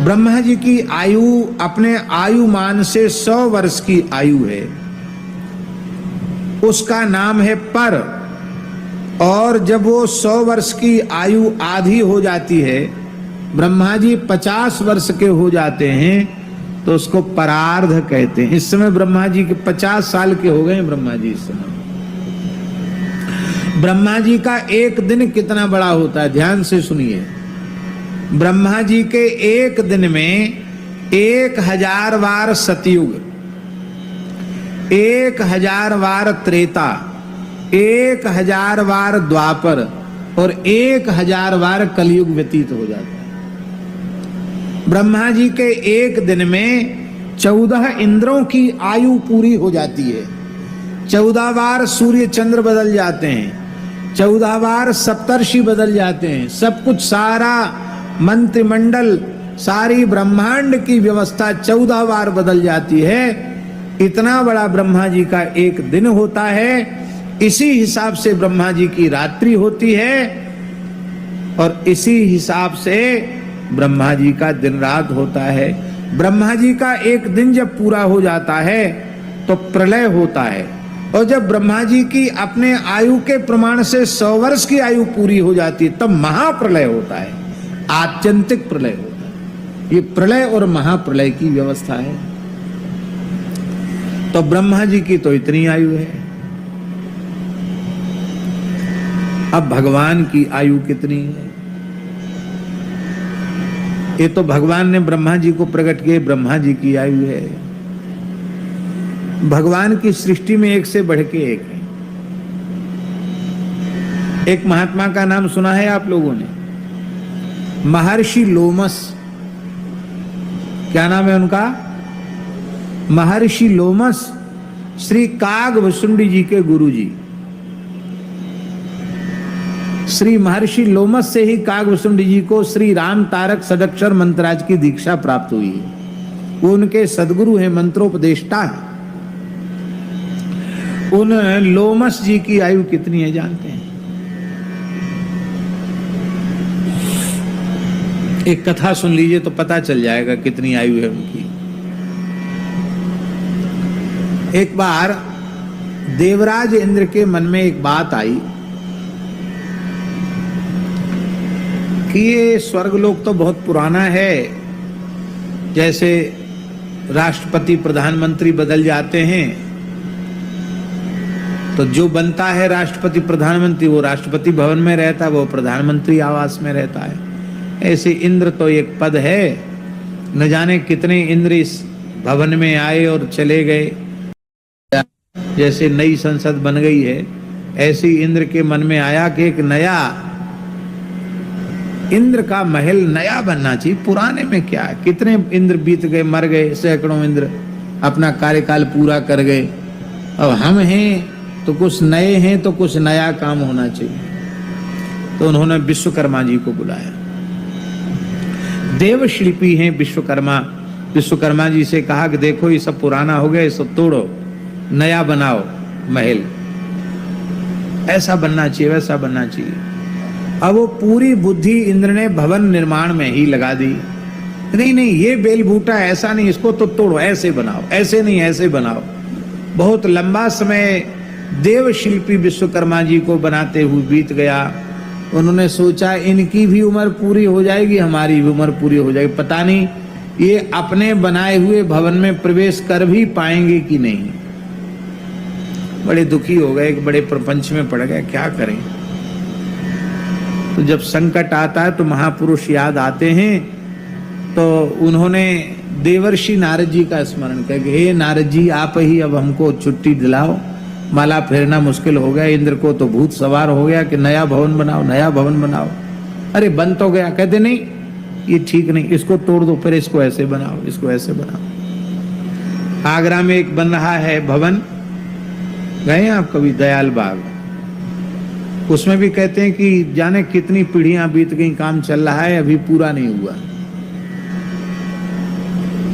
ब्रह्मा जी की आयु अपने आयुमान से 100 वर्ष की आयु है, उसका नाम है पर। और जब वो 100 वर्ष की आयु आधी हो जाती है, ब्रह्मा जी 50 वर्ष के हो जाते हैं, तो उसको परार्ध कहते हैं। इस समय ब्रह्मा जी के 50 साल के हो गए ब्रह्मा जी इस समय। ब्रह्मा जी का एक दिन कितना बड़ा होता है, ध्यान से सुनिए। ब्रह्मा जी के एक दिन में 1000 बार सतयुग, 1000 बार त्रेता, 1000 बार द्वापर और 1000 बार कलयुग व्यतीत हो जाता है। ब्रह्मा जी के एक दिन में 14 इंद्रों की आयु पूरी हो जाती है। 14 बार सूर्य चंद्र बदल जाते हैं, 14 बार सप्तर्षि बदल जाते हैं। सब कुछ, सारा मंत्रिमंडल, सारी ब्रह्मांड की व्यवस्था 14 बार बदल जाती है। इतना बड़ा ब्रह्मा जी का एक दिन होता है। इसी हिसाब से ब्रह्मा जी की रात्रि होती है और इसी हिसाब से ब्रह्मा जी का दिन रात होता है। ब्रह्मा जी का एक दिन जब पूरा हो जाता है तो प्रलय होता है, और जब ब्रह्मा जी की अपने आयु के प्रमाण से 100 वर्ष की आयु पूरी हो जाती है तब महाप्रलय होता है, आत्यंतिक प्रलय होता है। ये प्रलय और महाप्रलय की व्यवस्था है। तो ब्रह्मा जी की तो इतनी आयु है। अब भगवान की आयु कितनी है? ये तो भगवान ने ब्रह्मा जी को प्रकट किए, ब्रह्मा जी की आयु है। भगवान की सृष्टि में एक से बढ़ के एक है। एक महात्मा का नाम सुना है आप लोगों ने, महर्षि लोमस। क्या नाम है उनका? महर्षि लोमस, श्री कागभुसुंडी जी के गुरु जी। श्री महर्षि लोमस से ही कागभुसुंडी जी को श्री राम तारक सदक्षर मंत्राज की दीक्षा प्राप्त हुई है। वो उनके सदगुरु हैं, मंत्रोपदेष्टा है। उन लोमस जी की आयु कितनी है जानते हैं? एक कथा सुन लीजिए तो पता चल जाएगा कितनी आयु है उनकी। एक बार देवराज इंद्र के मन में एक बात आई कि ये स्वर्गलोक तो बहुत पुराना है, जैसे राष्ट्रपति प्रधानमंत्री बदल जाते हैं तो जो बनता है राष्ट्रपति प्रधानमंत्री वो राष्ट्रपति भवन में रहता है, वो प्रधानमंत्री आवास में रहता है। ऐसे इंद्र तो एक पद है, न जाने कितने इंद्र इस भवन में आए और चले गए। जैसे नई संसद बन गई है, ऐसी इंद्र के मन में आया कि एक नया इंद्र का महल नया बनना चाहिए। पुराने में क्या है, कितने इंद्र बीत गए, मर गए, सैकड़ों इंद्र अपना कार्यकाल पूरा कर गए। अब हम हैं तो कुछ नए हैं, तो कुछ नया काम होना चाहिए। तो उन्होंने विश्वकर्मा जी को बुलाया। देव शिल्पी हैं विश्वकर्मा। विश्वकर्मा जी से कहा कि देखो ये सब पुराना हो गया, ये सब तोड़ो, नया बनाओ महल, ऐसा बनना चाहिए, वैसा बनना चाहिए। अब वो पूरी बुद्धि इंद्र ने भवन निर्माण में ही लगा दी। नहीं नहीं, ये बेल बूटा ऐसा नहीं, इसको तो तोड़ो, ऐसे बनाओ, ऐसे नहीं ऐसे बनाओ। बहुत लंबा समय देव शिल्पी विश्वकर्मा जी को बनाते हुए बीत गया। उन्होंने सोचा इनकी भी उम्र पूरी हो जाएगी, हमारी भी उम्र पूरी हो जाएगी, पता नहीं ये अपने बनाए हुए भवन में प्रवेश कर भी पाएंगे कि नहीं। बड़े दुखी हो गए, एक बड़े प्रपंच में पड़ गए, क्या करें। तो जब संकट आता है तो महापुरुष याद आते हैं। तो उन्होंने देवर्षि नारद जी का स्मरण किया कि हे नारद जी, आप ही अब हमको छुट्टी दिलाओ, माला फेरना मुश्किल हो गया। इंद्र को तो भूत सवार हो गया कि नया भवन बनाओ, नया भवन बनाओ। अरे बन तो गया, कहते नहीं ये ठीक नहीं, इसको तोड़ दो, फिर इसको ऐसे बनाओ, इसको ऐसे बनाओ। आगरा में एक बन रहा है भवन, गए हैं आप कभी? दयाल बाग। उसमें भी कहते हैं कि जाने कितनी पीढ़ियां बीत गई, काम चल रहा है, अभी पूरा नहीं हुआ।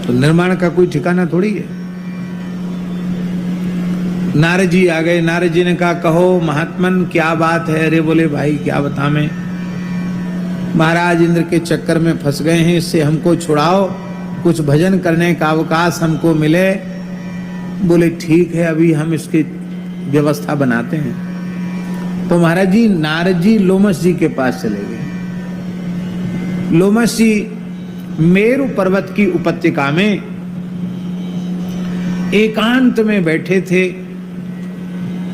तो निर्माण का कोई ठिकाना थोड़ी है। नारद जी आ गए। नारद जी ने कहा कहो महात्मन क्या बात है? अरे बोले भाई क्या बता मैं, महाराज इंद्र के चक्कर में फंस गए हैं, इससे हमको छुड़ाओ, कुछ भजन करने का अवकाश हमको मिले। बोले ठीक है, अभी हम इसकी व्यवस्था बनाते हैं। तो महाराज जी नारद जी लोमस जी के पास चले गए। लोमस जी मेरु पर्वत की उपत्यका में एकांत में बैठे थे।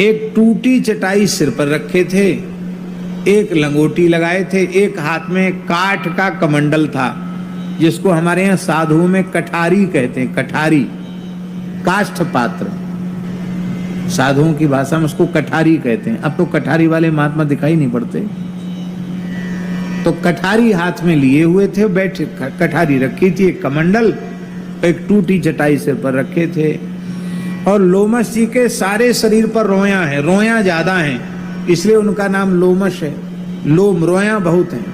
एक टूटी चटाई सिर पर रखे थे, एक लंगोटी लगाए थे, एक हाथ में काठ का कमंडल था, जिसको हमारे यहाँ साधुओं में कठारी कहते हैं। कठारी, काष्ठ पात्र, साधुओं की भाषा में उसको कठारी कहते हैं। अब तो कठारी वाले महात्मा दिखाई नहीं पड़ते। तो कठारी हाथ में लिए हुए थे, बैठे, कठारी रखी थी, एक कमंडल, एक टूटी चटाई सिर पर रखे थे। और लोमस जी के सारे शरीर पर रोया है, रोया ज्यादा हैं, इसलिए उनका नाम लोमस है। लोम, रोया बहुत हैं।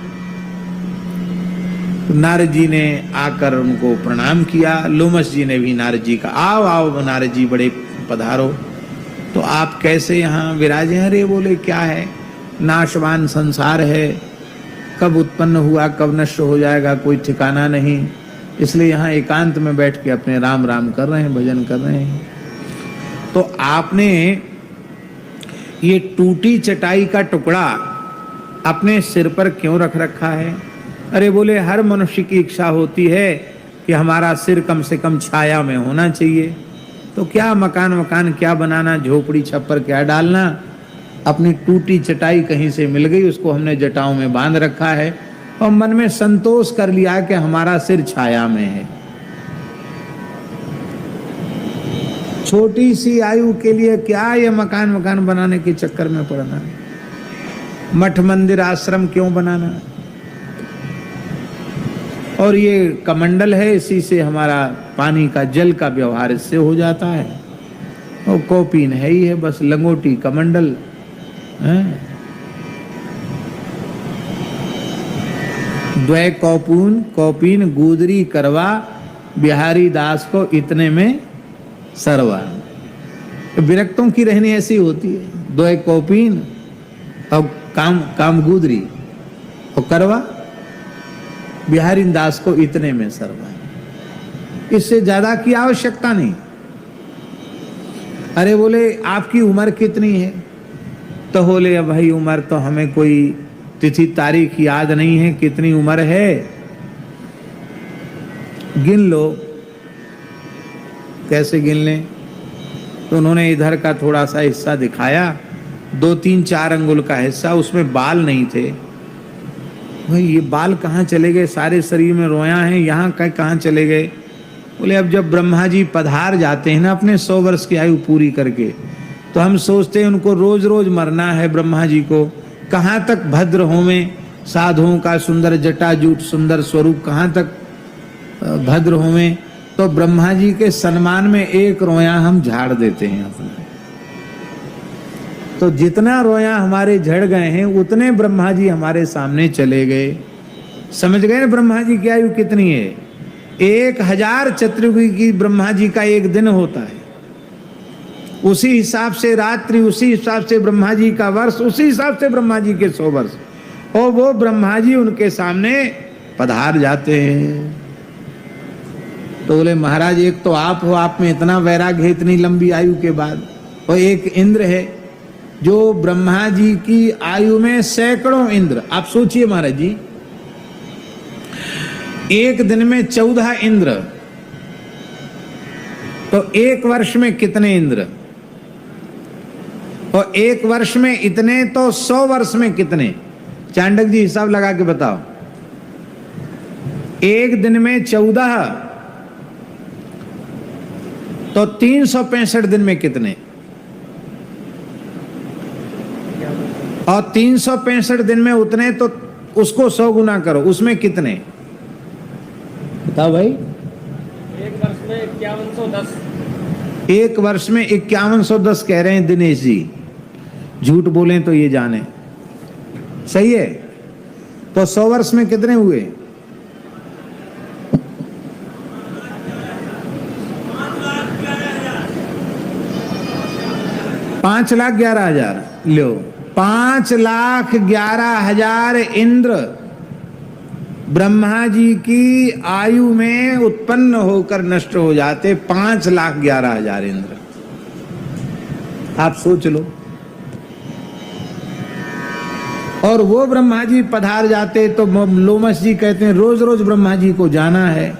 तो नारद जी ने आकर उनको प्रणाम किया। लोमस जी ने भी नारद जी का, आओ आओ नारद जी, बड़े पधारो। तो आप कैसे यहाँ विराजे? अरे बोले क्या है, नाशवान संसार है, कब उत्पन्न हुआ कब नष्ट हो जाएगा कोई ठिकाना नहीं, इसलिए यहाँ एकांत में बैठ के अपने राम राम कर रहे हैं, भजन कर रहे हैं। तो आपने ये टूटी चटाई का टुकड़ा अपने सिर पर क्यों रख रखा है? अरे बोले हर मनुष्य की इच्छा होती है कि हमारा सिर कम से कम छाया में होना चाहिए। तो क्या मकान वकान क्या बनाना, झोपड़ी छप्पर क्या डालना, अपनी टूटी चटाई कहीं से मिल गई, उसको हमने जटाओं में बांध रखा है और मन में संतोष कर लिया कि हमारा सिर छाया में है। छोटी सी आयु के लिए क्या ये मकान वकान बनाने के चक्कर में पड़ना, मठ मंदिर आश्रम क्यों बनाना? और ये कमंडल है, इसी से हमारा पानी का, जल का व्यवहार इससे हो जाता है। और कौपीन है ही है, बस लंगोटी कमंडल है। द्वय कौपून कौपीन गुदरी करवा, बिहारी दास को इतने में सरवा। विरक्तों की रहनी ऐसी होती है, द्वय कौपीन और काम गुदरी और करवा, बिहारी दास को इतने में सरवा। इससे ज्यादा की आवश्यकता नहीं। अरे बोले आपकी उम्र कितनी है? तो बोले भाई उम्र तो हमें कोई तिथि तारीख याद नहीं है, कितनी उम्र है गिन लो। कैसे गिन लें? तो उन्होंने इधर का थोड़ा सा हिस्सा दिखाया, 2, 3, 4 अंगुल का हिस्सा, उसमें बाल नहीं थे। भाई ये बाल कहाँ चले गए? सारे शरीर में रोया हैं, यहाँ कहाँ चले गए? बोले अब जब ब्रह्मा जी पधार जाते हैं ना अपने 100 वर्ष की आयु पूरी करके, तो हम सोचते हैं उनको रोज रोज मरना है। ब्रह्मा जी को कहाँ तक भद्र होवें, साधुओं का सुंदर जटाजूट सुंदर स्वरूप कहाँ तक भद्र होवें? तो ब्रह्मा जी के सम्मान में एक रोया हम झाड़ देते हैं अपना। तो जितना रोया हमारे झड़ गए हैं उतने ब्रह्मा जी हमारे सामने चले गए। समझ गए ना ब्रह्मा जी की आयु कितनी है? 1000 चतुर्युगी की ब्रह्मा जी का एक दिन होता है, उसी हिसाब से रात्रि, उसी हिसाब से ब्रह्मा जी का वर्ष, उसी हिसाब से ब्रह्मा जी के 100 वर्ष। और वो ब्रह्मा जी उनके सामने पधार जाते हैं। तो बोले महाराज एक तो आप हो, आप में इतना वैराग्य है इतनी लंबी आयु के बाद, और एक इंद्र है जो ब्रह्मा जी की आयु में सैकड़ों इंद्र। आप सोचिए महाराज जी, एक दिन में 14 इंद्र, तो एक वर्ष में कितने इंद्र? और एक वर्ष में इतने तो 100 वर्ष में कितने? चांडक जी हिसाब लगा के बताओ। एक दिन में 14 तो 365 दिन में कितने? और 365 दिन में उतने, तो उसको 100 गुना करो, उसमें कितने बताओ भाई? एक वर्ष में 5110। एक वर्ष में 5110 कह रहे हैं दिनेश जी, झूठ बोलें तो ये जाने। सही है? तो 100 वर्ष में कितने हुए? 5,11,000। लो 5,11,000 इंद्र ब्रह्मा जी की आयु में उत्पन्न होकर नष्ट हो जाते 5,11,000 इंद्र। आप सोच लो। और वो ब्रह्मा जी पधार जाते तो लोमस जी कहते हैं रोज रोज ब्रह्मा जी को जाना है।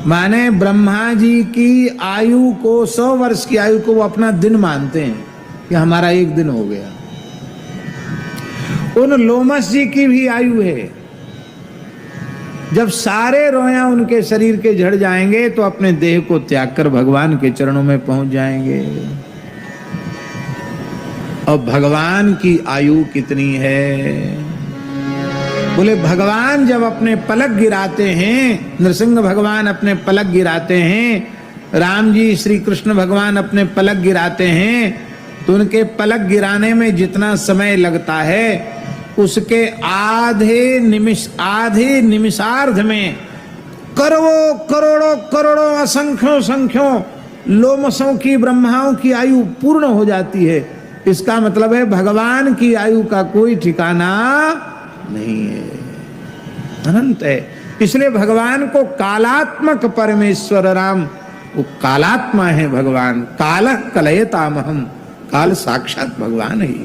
माने ब्रह्मा जी की आयु को 100 वर्ष की आयु को वो अपना दिन मानते हैं कि हमारा एक दिन हो गया। उन लोमस जी की भी आयु है। जब सारे रोया उनके शरीर के झड़ जाएंगे तो अपने देह को त्याग कर भगवान के चरणों में पहुंच जाएंगे। और भगवान की आयु कितनी है? बोले भगवान जब अपने पलक गिराते हैं, नरसिंह भगवान अपने पलक गिराते हैं, राम जी श्री कृष्ण भगवान अपने पलक गिराते हैं, तो उनके पलक गिराने में जितना समय लगता है उसके आधे निमिषार्ध में करोड़ों करोड़ों असंख्यों संख्यों लोमसों की ब्रह्माओं की आयु पूर्ण हो जाती है। इसका मतलब है भगवान की आयु का कोई ठिकाना नहीं है, अनंत है। इसलिए भगवान को कालात्मक परमेश्वर राम, वो कालात्मा है भगवान। काल कलयतामहम, काल साक्षात भगवान ही।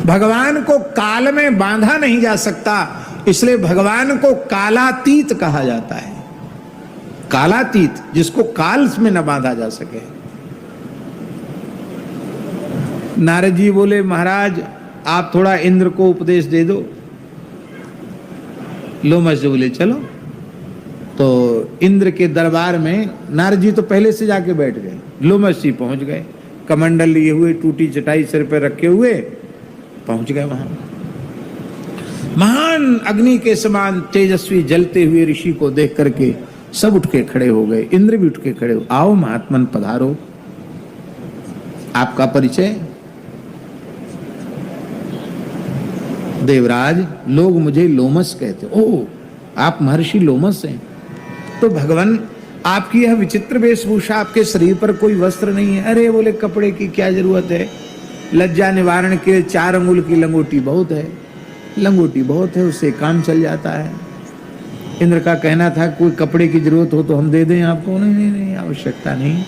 भगवान को काल में बांधा नहीं जा सकता, इसलिए भगवान को कालातीत कहा जाता है। कालातीत, जिसको काल में न बांधा जा सके। नारद जी बोले महाराज आप थोड़ा इंद्र को उपदेश दे दो। लोमस जी बोले चलो। तो इंद्र के दरबार में नारद जी तो पहले से जाके बैठ गए, लोमस जी पहुंच गए, कमंडल लिए हुए, टूटी चटाई सिर पर रखे हुए पहुंच गए वहां। महान अग्नि के समान तेजस्वी जलते हुए ऋषि को देख करके सब उठ के खड़े हो गए। इंद्र भी उठ के खड़े हो, आओ महात्मन पधारो, आपका परिचय। देवराज लोग मुझे लोमस कहते। ओ आप महर्षि लोमस हैं? तो भगवान आपकी यह विचित्र वेशभूषा, आपके शरीर पर कोई वस्त्र नहीं है। अरे बोले कपड़े की क्या जरूरत है, लज्जा निवारण के 4 अंगुल की लंगोटी बहुत है, लंगोटी बहुत है, उससे काम चल जाता है। इंद्र का कहना था कोई कपड़े की जरूरत हो तो हम दे दें आपको। नहीं नहीं नहीं, आवश्यकता नहीं,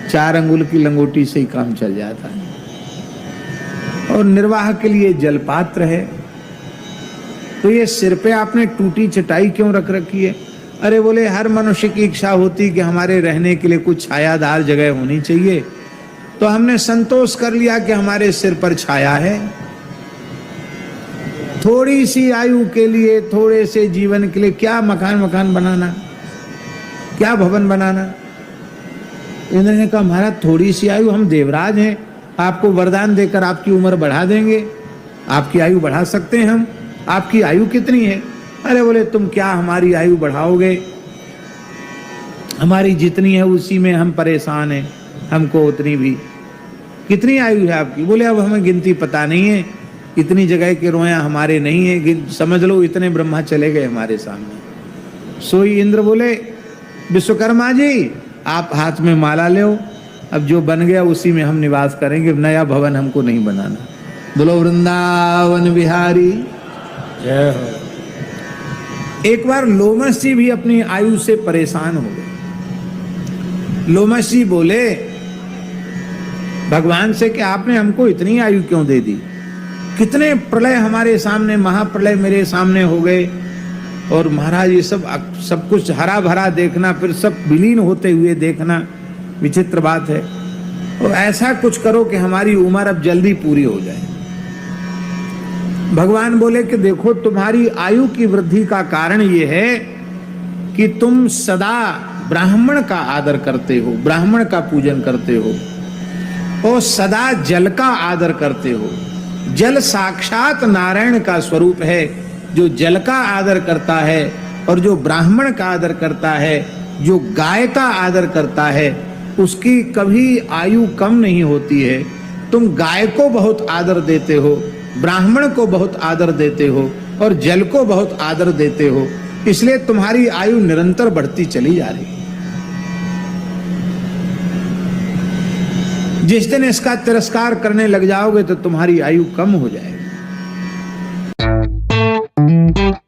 4 अंगुल की लंगोटी से ही काम चल जाता है। और निर्वाह के लिए जलपात्र है। तो ये सिर पे आपने टूटी चटाई क्यों रख रखी है? अरे बोले हर मनुष्य की इच्छा होती कि हमारे रहने के लिए कुछ छायादार जगह होनी चाहिए, तो हमने संतोष कर लिया कि हमारे सिर पर छाया है। थोड़ी सी आयु के लिए, थोड़े से जीवन के लिए क्या मकान बनाना, क्या भवन बनाना। इंद्र ने कहा महाराज थोड़ी सी आयु, हम देवराज हैं, आपको वरदान देकर आपकी उम्र बढ़ा देंगे, आपकी आयु बढ़ा सकते हैं हम। आपकी आयु कितनी है? अरे बोले तुम क्या हमारी आयु बढ़ाओगे, हमारी जितनी है उसी में हम परेशान हैं, हमको उतनी भी। कितनी आयु है आपकी? बोले अब हमें गिनती पता नहीं है, इतनी जगह के रोया हमारे नहीं है, समझ लो इतने ब्रह्मा चले गए हमारे सामने। सोई इंद्र बोले विश्वकर्मा जी आप हाथ में माला ले, अब जो बन गया उसी में हम निवास करेंगे, नया भवन हमको नहीं बनाना। बोलो वृंदावन बिहारी जय हो। एक बार लोमस जी भी अपनी आयु से परेशान हो गए। लोमस जी बोले भगवान से कि आपने हमको इतनी आयु क्यों दे दी? कितने प्रलय हमारे सामने, महाप्रलय मेरे सामने हो गए, और महाराज ये सब कुछ हरा भरा देखना, फिर सब विलीन होते हुए देखना विचित्र बात है। और ऐसा कुछ करो कि हमारी उम्र अब जल्दी पूरी हो जाए। भगवान बोले कि देखो तुम्हारी आयु की वृद्धि का कारण ये है कि तुम सदा ब्राह्मण का आदर करते हो, ब्राह्मण का पूजन करते हो, और सदा जल का आदर करते हो। जल साक्षात नारायण का स्वरूप है। जो जल का आदर करता है और जो ब्राह्मण का आदर करता है, जो गाय का आदर करता है, उसकी कभी आयु कम नहीं होती है। तुम गाय को बहुत आदर देते हो, ब्राह्मण को बहुत आदर देते हो, और जल को बहुत आदर देते हो, इसलिए तुम्हारी आयु निरंतर बढ़ती चली जा रही है। जिस दिन इसका तिरस्कार करने लग जाओगे तो तुम्हारी आयु कम हो जाएगी। है।